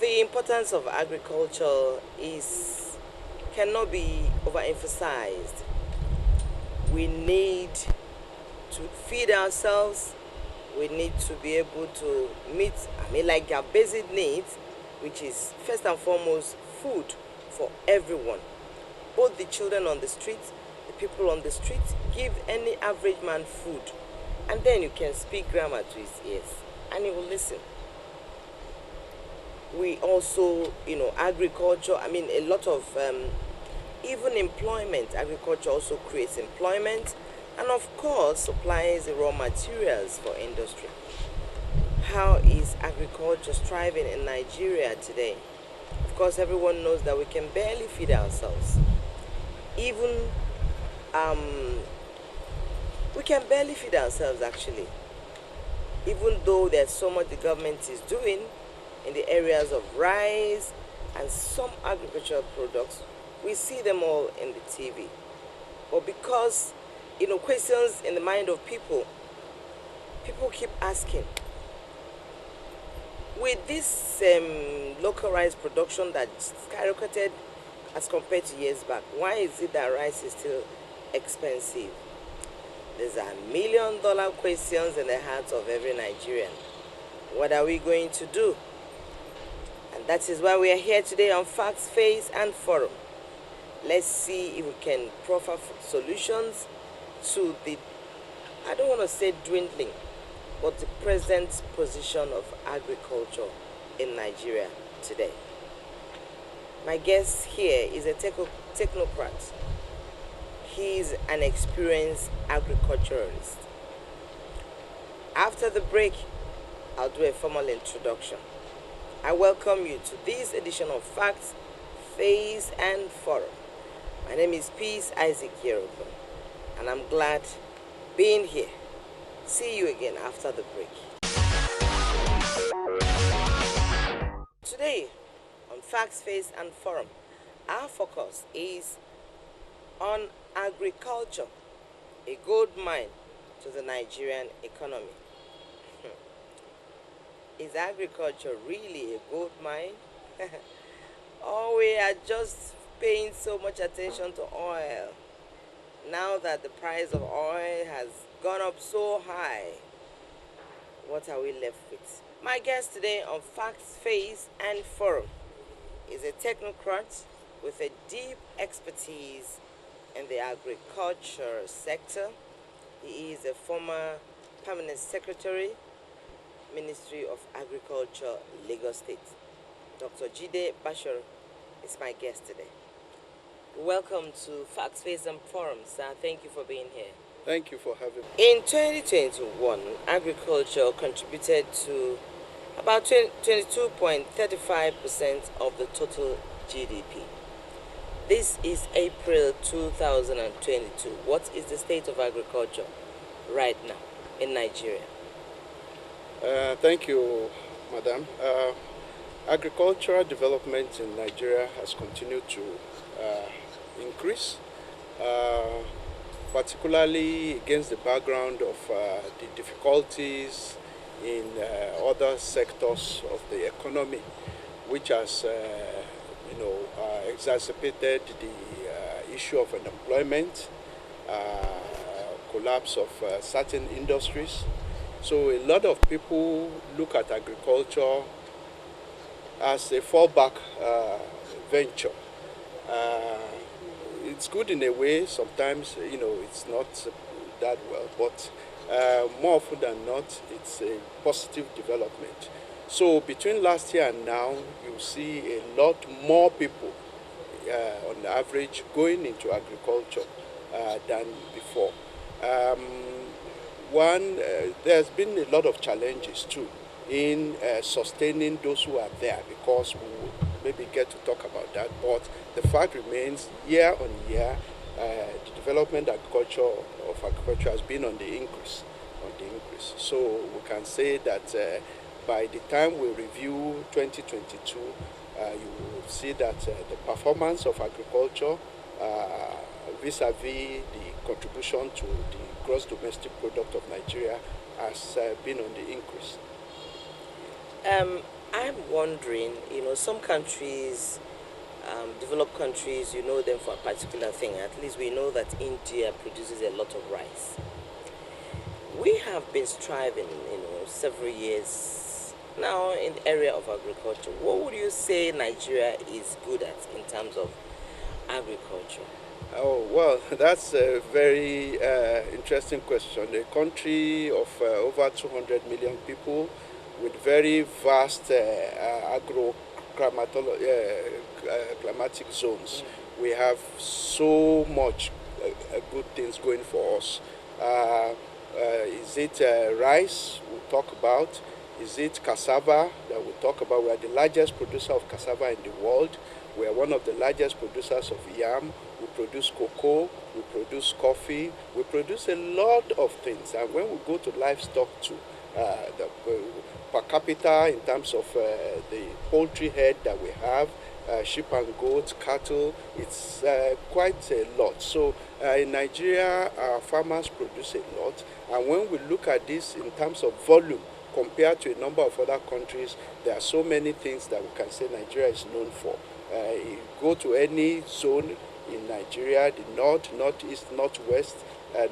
The importance of agriculture cannot be overemphasized. We need to feed ourselves. We need to be able to meet, like our basic needs, which is first and foremost food for everyone. Both the children on the street, the people on the street, give any average man food. And then you can speak grammar to his ears and he will listen. We also, agriculture, a lot of, even employment, agriculture also creates employment and of course supplies the raw materials for industry. How is agriculture striving in Nigeria today? Of course, everyone knows that we can barely feed ourselves. Even, we can barely feed ourselves actually. Even though there's so much the government is doing, in the areas of rice and some agricultural products, we see them all in the TV. But because, questions in the mind of people keep asking, with this local rice production that skyrocketed as compared to years back, why is it that rice is still expensive? There's $1 million questions in the hearts of every Nigerian. What are we going to do? And that is why we are here today on Facts, Face and Forum. Let's see if we can proffer solutions to the, I don't want to say dwindling, but the present position of agriculture in Nigeria today. My guest here is a technocrat. He's an experienced agriculturalist. After the break, I'll do a formal introduction. I welcome you to this edition of Facts, Face and Forum. My name is Peace Isaac Yerobo, and I'm glad being here. See you again after the break. Today, on Facts, Face and Forum, our focus is on agriculture, a gold mine to the Nigerian economy. Is agriculture really a gold mine? Or we are just paying so much attention to oil? Now that the price of oil has gone up so high, what are we left with? My guest today on Facts, Face and Forum is a technocrat with a deep expertise in the agriculture sector. He is a former permanent secretary, Ministry of Agriculture, Lagos State. Dr. Jide Basorun is my guest today. Welcome to Facts, Face and Forum, sir. Thank you for being here. Thank you for having me. In 2021, agriculture contributed to about 22.35% of the total GDP. This is April 2022. What is the state of agriculture right now in Nigeria? Thank you, Madam. Agricultural development in Nigeria has continued to increase, particularly against the background of the difficulties in other sectors of the economy, which has exacerbated the issue of unemployment, collapse of certain industries. So a lot of people look at agriculture as a fallback venture. It's good in a way. Sometimes, it's not that well, but more often than not, it's a positive development. So between last year and now, you see a lot more people, on average, going into agriculture than before. There's been a lot of challenges too in sustaining those who are there, because we will maybe get to talk about that. But the fact remains, year on year, the development of agriculture has been on the increase. So we can say that by the time we review 2022, you will see that the performance of agriculture vis-a-vis the contribution to the gross domestic product of Nigeria has been on the increase. I'm wondering, some countries, developed countries, you know them for a particular thing. At least we know that India produces a lot of rice. We have been striving, several years now in the area of agriculture. What would you say Nigeria is good at in terms of agriculture? Oh, well, that's a very interesting question. A country of over 200 million people with very vast climatic zones. We have so much good things going for us. Is it rice we'll talk about? Is it cassava that we'll talk about? We are the largest producer of cassava in the world. We are one of the largest producers of yam. We produce cocoa. We produce coffee. We produce a lot of things. And when we go to livestock too, the per capita in terms of the poultry head that we have, sheep and goats, cattle, it's quite a lot. So in Nigeria, our farmers produce a lot. And when we look at this in terms of volume, compared to a number of other countries, there are so many things that we can say Nigeria is known for. You go to any zone in Nigeria, the north, northeast, northwest,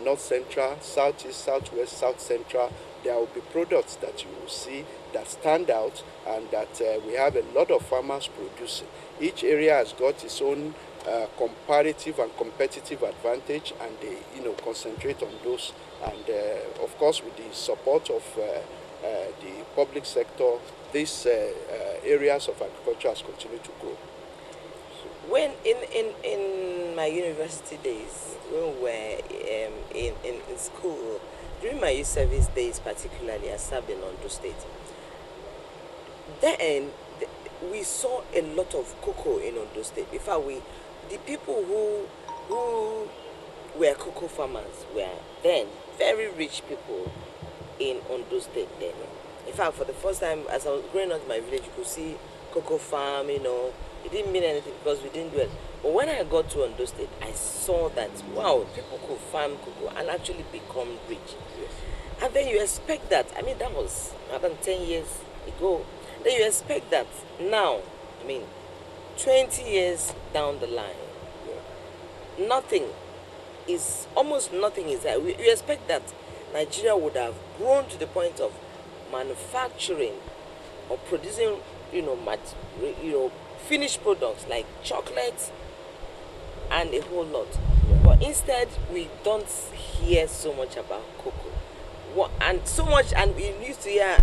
north central, southeast, southwest, south central, there will be products that you will see that stand out and that we have a lot of farmers producing. Each area has got its own comparative and competitive advantage, and they concentrate on those. And of course, with the support of the public sector, these areas of agriculture has continued to grow. When in my university days, when we were in school, during my youth service days particularly, I served in Ondo State. Then we saw a lot of cocoa in Ondo State. In fact, the people who were cocoa farmers were then very rich people in Ondo State then. In fact, for the first time, as I was growing up in my village, you could see cocoa farm, It didn't mean anything because we didn't do it. But when I got to Ondo State, I saw that, wow, people could farm cocoa and actually become rich. Yes. And then you expect that, that was about 10 years ago. Then you expect that now, 20 years down the line, nothing almost nothing is there. You expect that Nigeria would have grown to the point of manufacturing or producing, finished products like chocolate and a whole lot. But instead, we don't hear so much about cocoa. And we used to hear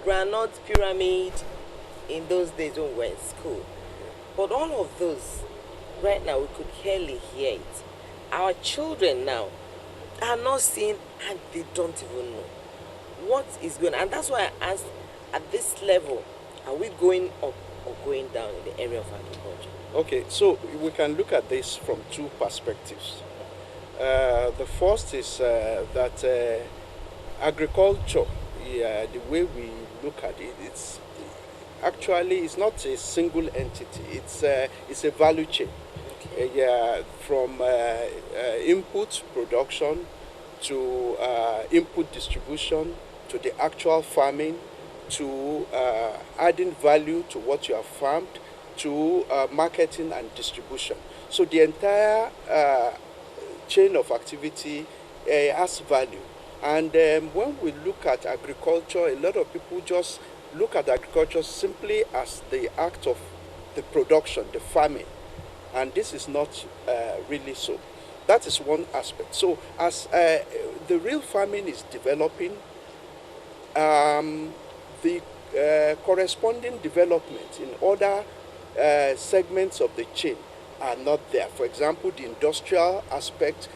granite pyramid in those days when we were in school. But all of those, right now, we could hardly hear it. Our children now are not seeing, and they don't even know what is going on. And that's why I asked, at this level, are we going up or going down in the area of agriculture? Okay, so we can look at this from two perspectives. The first is that agriculture, the way we look at it, it's not a single entity. It's a value chain. From input production to input distribution to the actual farming to adding value to what you have farmed to marketing and distribution. So the entire chain of activity has value. And when we look at agriculture, a lot of people just look at agriculture simply as the act of the production, the farming. And this is not really so. That is one aspect. So as the real farming is developing, the corresponding development in other segments of the chain are not there. For example, the industrial aspect,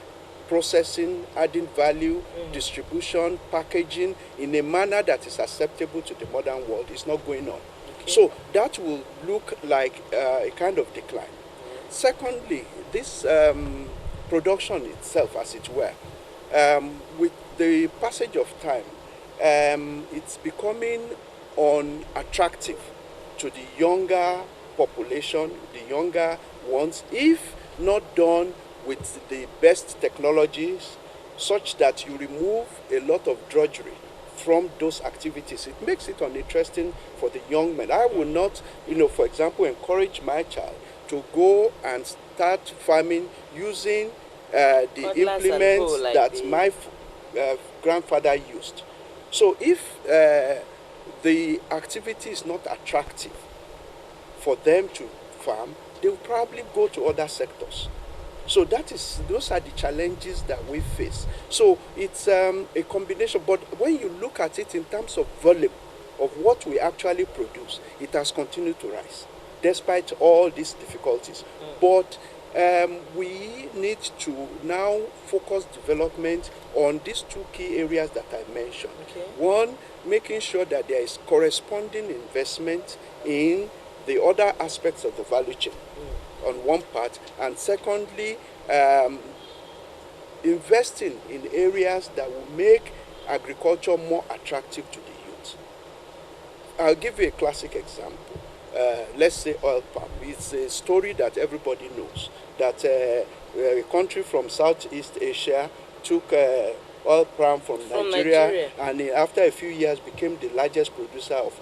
processing, adding value, distribution, packaging in a manner that is acceptable to the modern world is not going on. Okay. So that will look like a kind of decline. Secondly, this production itself, as it were, with the passage of time, it's becoming unattractive to the younger population, the younger ones, if not done with the best technologies, such that you remove a lot of drudgery from those activities. It makes it uninteresting for the young men. I will not, for example, encourage my child to go and start farming using the Cutlass and implements hoe like that the- my grandfather used. So if the activity is not attractive for them to farm, they will probably go to other sectors. So those are the challenges that we face. So it's a combination, but when you look at it in terms of volume of what we actually produce, it has continued to rise despite all these difficulties. But we need to now focus development on these two key areas that I mentioned. Okay. One, making sure that there is corresponding investment in the other aspects of the value chain on one part, and secondly, investing in areas that will make agriculture more attractive to the youth. I'll give you a classic example. Let's say oil palm. It's a story that everybody knows, that a country from Southeast Asia took oil palm from Nigeria, and after a few years became the largest producer of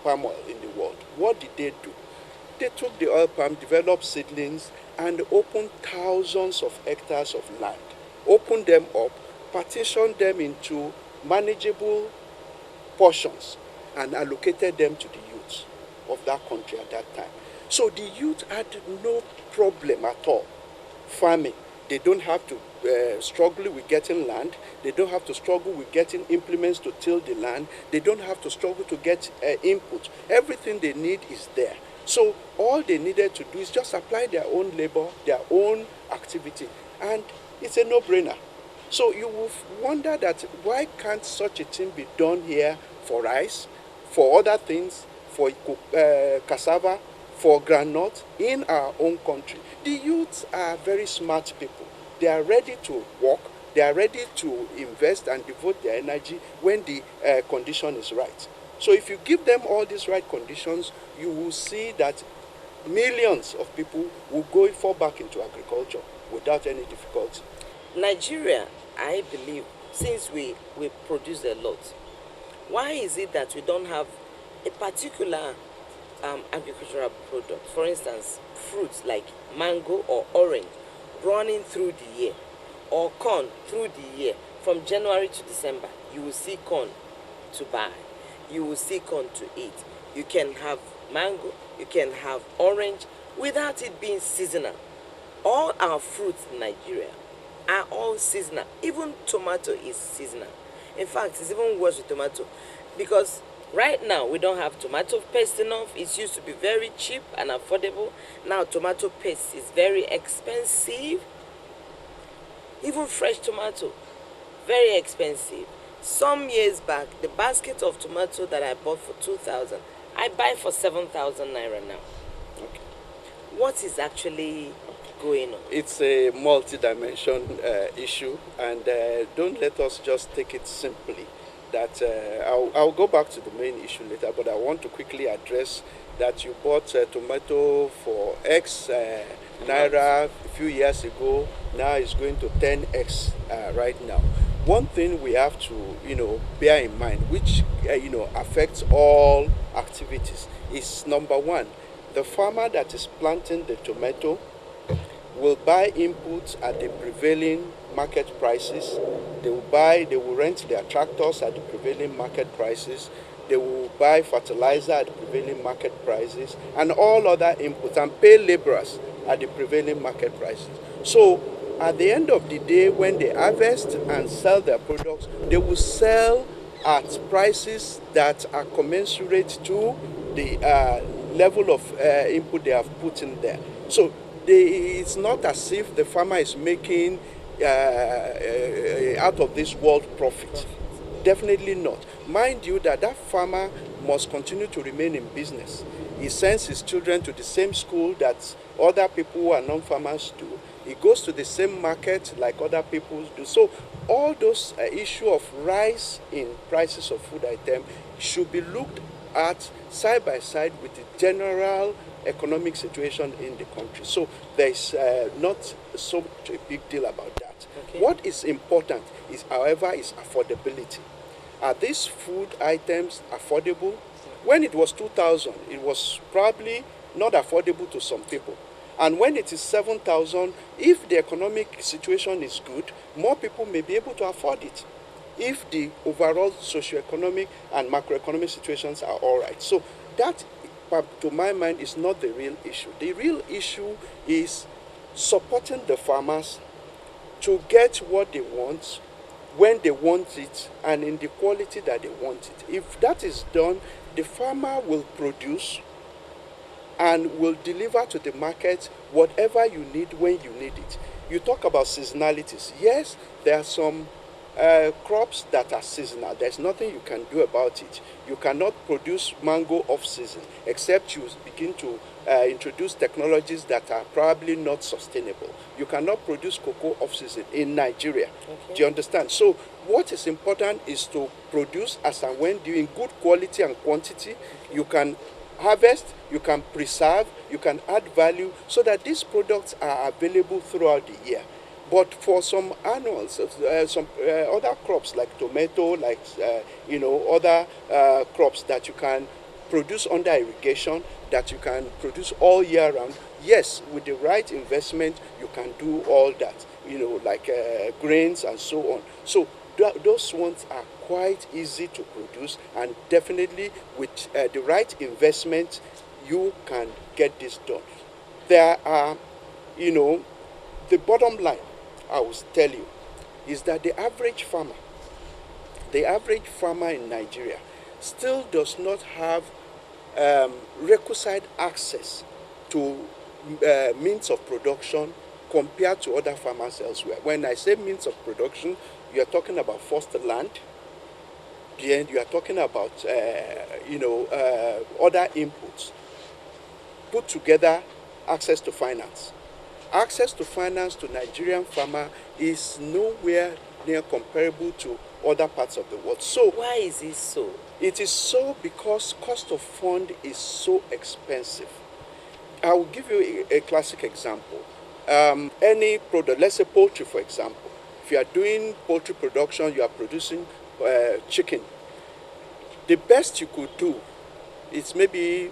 palm oil in the world. What did they do? They took the oil palm, developed seedlings, and opened thousands of hectares of land. Opened them up, partitioned them into manageable portions, and allocated them to the youth of that country at that time. So the youth had no problem at all farming. They don't have to struggle with getting land. They don't have to struggle with getting implements to till the land. They don't have to struggle to get input. Everything they need is there. So all they needed to do is just apply their own labor, their own activity, and it's a no-brainer. So you will wonder that why can't such a thing be done here for rice, for other things, for cassava, for groundnut in our own country. The youths are very smart people. They are ready to work. They are ready to invest and devote their energy when the condition is right. So if you give them all these right conditions, you will see that millions of people will fall back into agriculture without any difficulty. Nigeria, I believe, since we produce a lot, why is it that we don't have a particular agricultural product, for instance, fruits like mango or orange, running through the year, or corn through the year? From January to December, you will see corn to buy, you will see corn to eat. You can have mango, you can have orange without it being seasonal. All our fruits in Nigeria are all seasonal. Even tomato is seasonal. In fact, it's even worse with tomato, because right now we don't have tomato paste enough. It used to be very cheap and affordable. Now tomato paste is very expensive. Even fresh tomato, very expensive. Some years back, the basket of tomato that I bought for 2,000, I buy for 7,000 naira now. Okay. What is actually going on? It's a multi-dimension issue, and don't let us just take it simply. That I'll go back to the main issue later, but I want to quickly address that you bought tomato for X naira a few years ago. Now it's going to 10x right now. One thing we have to bear in mind, which affects all activities, is number one, the farmer that is planting the tomato will buy inputs at the prevailing market prices. They will rent their tractors at the prevailing market prices. They will buy fertilizer at the prevailing market prices and all other inputs, and pay laborers at the prevailing market prices. So at the end of the day, when they harvest and sell their products, they will sell at prices that are commensurate to the level of input they have put in there. So it's not as if the farmer is making out of this world profit. Definitely not. Mind you that farmer must continue to remain in business. He sends his children to the same school that other people who are non-farmers do. He goes to the same market like other people do. So all those issue of rise in prices of food items should be looked at side by side with the general economic situation in the country. So there is not so much a big deal about that. Okay. What is important is, however, is affordability. Are these food items affordable? When it was 2000, it was probably not affordable to some people. And when it is 7,000, if the economic situation is good, more people may be able to afford it if the overall socioeconomic and macroeconomic situations are all right. So that, to my mind, is not the real issue. The real issue is supporting the farmers to get what they want, when they want it, and in the quality that they want it. If that is done, the farmer will produce and will deliver to the market whatever you need when you need it. You talk about seasonalities. Yes, there are some crops that are seasonal. There's nothing you can do about it. You cannot produce mango off season except you begin to introduce technologies that are probably not sustainable. You cannot produce cocoa off season in Nigeria. Okay. Do you understand? So what is important is to produce as and when doing good quality and quantity. You can harvest, you can preserve, you can add value so that these products are available throughout the year. But for some annuals, some other crops like tomato, like other crops that you can produce under irrigation, that you can produce all year round. Yes, with the right investment, you can do all that. Like grains and so on. So those ones are quite easy to produce, and definitely with the right investment, you can get this done. There are, the bottom line, I will tell you, is that the average farmer in Nigeria still does not have requisite access to means of production compared to other farmers elsewhere. When I say means of production, you are talking about first land, then you are talking about other inputs, put together access to finance. Access to finance to Nigerian farmer is nowhere near comparable to other parts of the world. So why is it so? It is so because cost of fund is so expensive. I will give you a classic example. Any product, let's say poultry, for example. If you are doing poultry production, you are producing chicken. The best you could do is maybe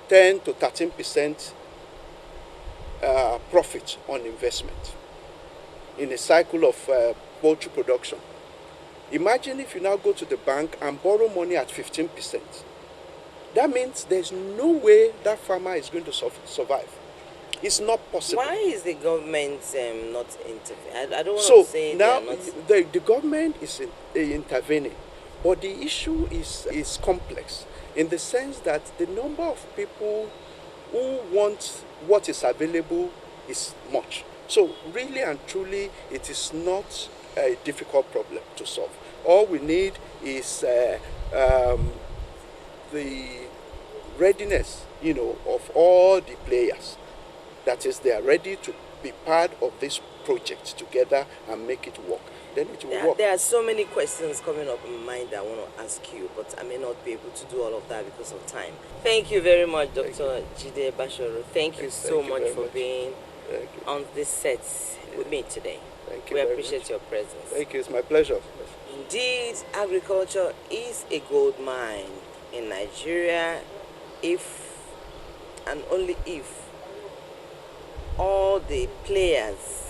10 to 13% profit on investment in a cycle of poultry production. Imagine if you now go to the bank and borrow money at 15%. That means there's no way that farmer is going to survive. It's not possible. Why is the government not intervening? I don't want So to say now not... the government is intervening, but the issue is complex in the sense that the number of people who want what is available is much. So really and truly, it is not a difficult problem to solve. All we need is the readiness, of all the players. That is, they are ready to be part of this project together and make it work. Then it will work. There are so many questions coming up in my mind that I want to ask you, but I may not be able to do all of that because of time. Thank you very much, Dr. Jide Basorun. Thank you so much for being on this set with me today. Thank you. We appreciate your presence. Thank you. It's my pleasure. Indeed, agriculture is a gold mine in Nigeria if and only if all the players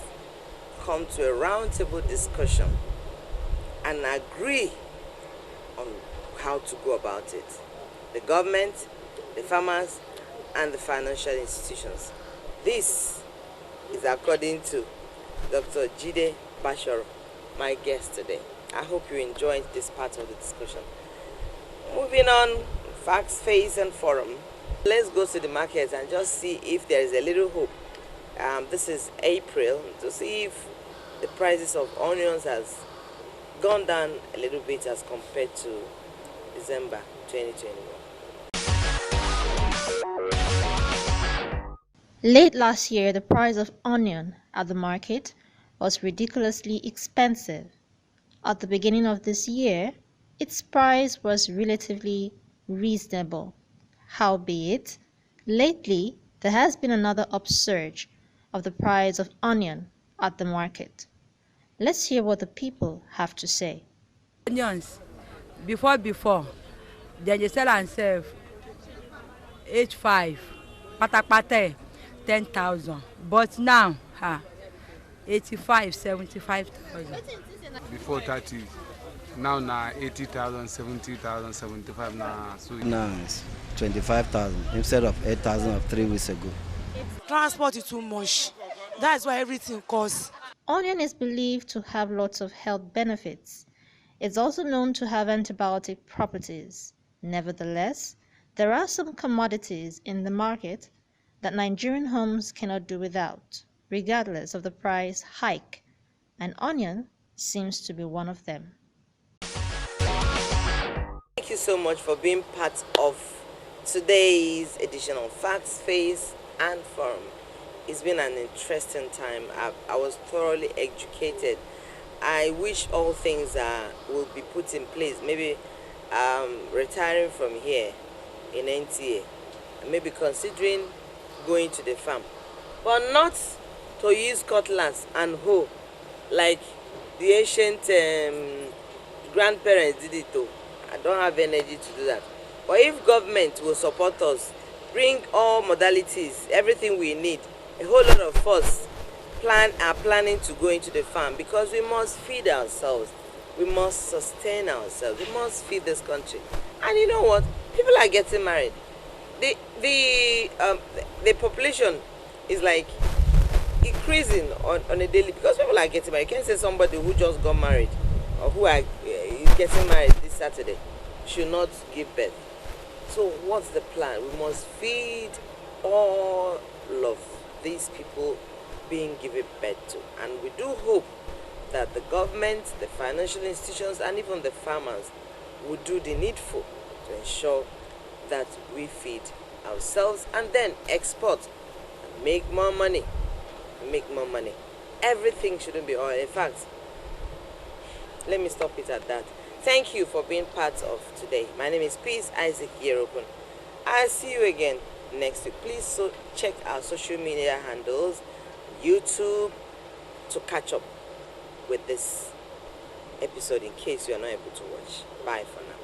come to a roundtable discussion and agree on how to go about it. The government, the farmers, and the financial institutions. This is according to Dr. Jide Basorun, my guest today. I hope you enjoyed this part of the discussion. Moving on, facts, face, and forum. Let's go to the markets and just see if there is a little hope. This is April, to see if the prices of onions has gone down a little bit as compared to December 2021. Late last year, the price of onion at the market was ridiculously expensive. At the beginning of this year, its price was relatively reasonable. Howbeit, lately there has been another upsurge of the price of onion at the market. Let's hear what the people have to say. Onions before dem dey sell am sef 85 patapata 10,000 but now 85 75,000. Before 30, now 80,000, 70,000, 75 now. So Now it's 25,000 instead of 8,000 of 3 weeks ago. Transport is too much. That's why everything costs. Onion is believed to have lots of health benefits. It's also known to have antibiotic properties. Nevertheless, there are some commodities in the market that Nigerian homes cannot do without, regardless of the price hike, and onion seems to be one of them. Thank you so much for being part of today's edition of Facts, Face, and Forum. It's been an interesting time. I was thoroughly educated. I wish all things will be put in place. Maybe retiring from here in NTA, and maybe considering going to the farm, but not to use cutlass and hoe like the ancient grandparents did it though. I don't have energy to do that. But if government will support us, bring all modalities, everything we need, a whole lot of us are planning to go into the farm, because we must feed ourselves. We must sustain ourselves. We must feed this country. And you know what? People are getting married. The population is like increasing on a daily, because people are getting married. You can't say somebody who just got married or who is getting married this Saturday should not give birth. So what's the plan? We must feed all of these people being given birth to. And we do hope that the government, the financial institutions, and even the farmers will do the needful to ensure that we feed ourselves and then export and make more money. Everything shouldn't be oil. In fact, let me stop it at that. Thank you for being part of today. My name is Peace Isaac Yerokun. I'll see you again next week. Please check our social media handles, YouTube, to catch up with this episode in case you are not able to watch. Bye for now.